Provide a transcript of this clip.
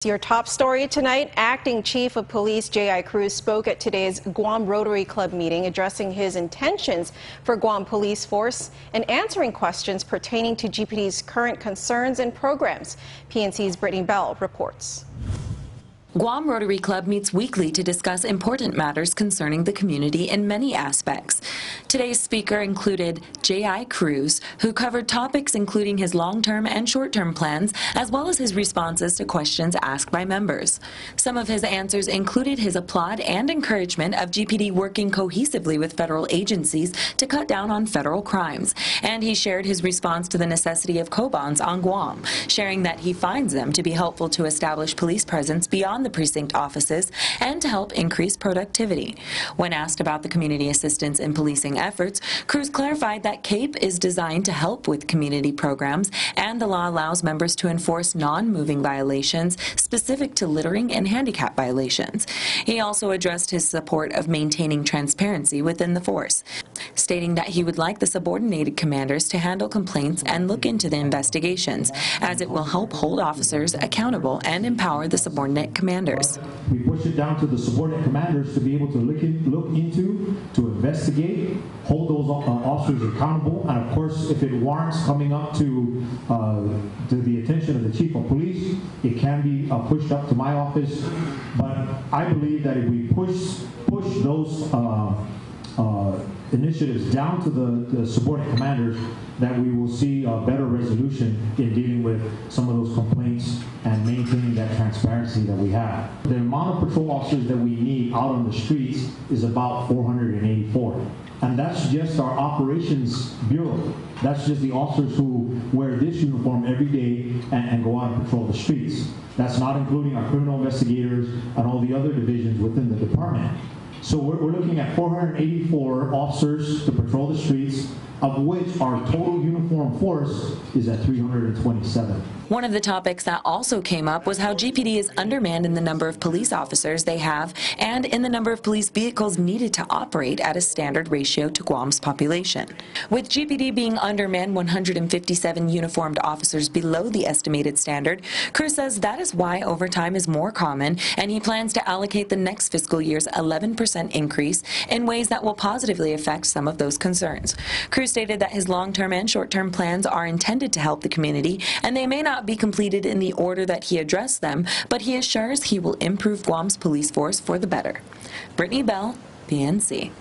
Your top story tonight, Acting Chief of Police Cruz spoke at today's Guam Rotary Club meeting addressing his intentions for Guam Police Force and answering questions pertaining to GPD's current concerns and programs. PNC's Brittany Bell reports. Guam Rotary Club meets weekly to discuss important matters concerning the community in many aspects. Today's speaker included Cruz, who covered topics including his long-term and short-term plans, as well as his responses to questions asked by members. Some of his answers included his applaud and encouragement of GPD working cohesively with federal agencies to cut down on federal crimes. And he shared his response to the necessity of co-bonds on Guam, sharing that he finds them to be helpful to establish police presence beyond the precinct offices and to help increase productivity. When asked about the community assistance in policing efforts, Cruz clarified that CAPE is designed to help with community programs, and the law allows members to enforce non-moving violations specific to littering and handicap violations. He also addressed his support of maintaining transparency within the force, stating that he would like the subordinated commanders to handle complaints and look into the investigations, as it will help hold officers accountable and empower the subordinate commanders. We push it down to the subordinate commanders to be able to look into, to investigate, hold those officers accountable, and of course, if it warrants coming up to the attention of the chief of police, it can be pushed up to my office. But I believe that if we push those initiatives down to the subordinate commanders, that we will see a better resolution in dealing with some of those complaints and maintaining that transparency that we have. The amount of patrol officers that we need out on the streets is about 484. And that's just our operations bureau. That's just the officers who wear this uniform every day and go out and patrol the streets. That's not including our criminal investigators and all the other divisions within the department. So we're looking at 484 officers to patrol the streets, of which our total uniform force is at 327. One of the topics that also came up was how GPD is undermanned in the number of police officers they have and in the number of police vehicles needed to operate at a standard ratio to Guam's population. With GPD being undermanned 157 uniformed officers below the estimated standard, Cruz says that is why overtime is more common, and he plans to allocate the next fiscal year's 11% increase in ways that will positively affect some of those concerns. Cruz stated that his long-term and short-term plans are intended to help the community, and they may not be completed in the order that he addressed them, but he assures he will improve Guam's police force for the better. Brittany Bell, PNC.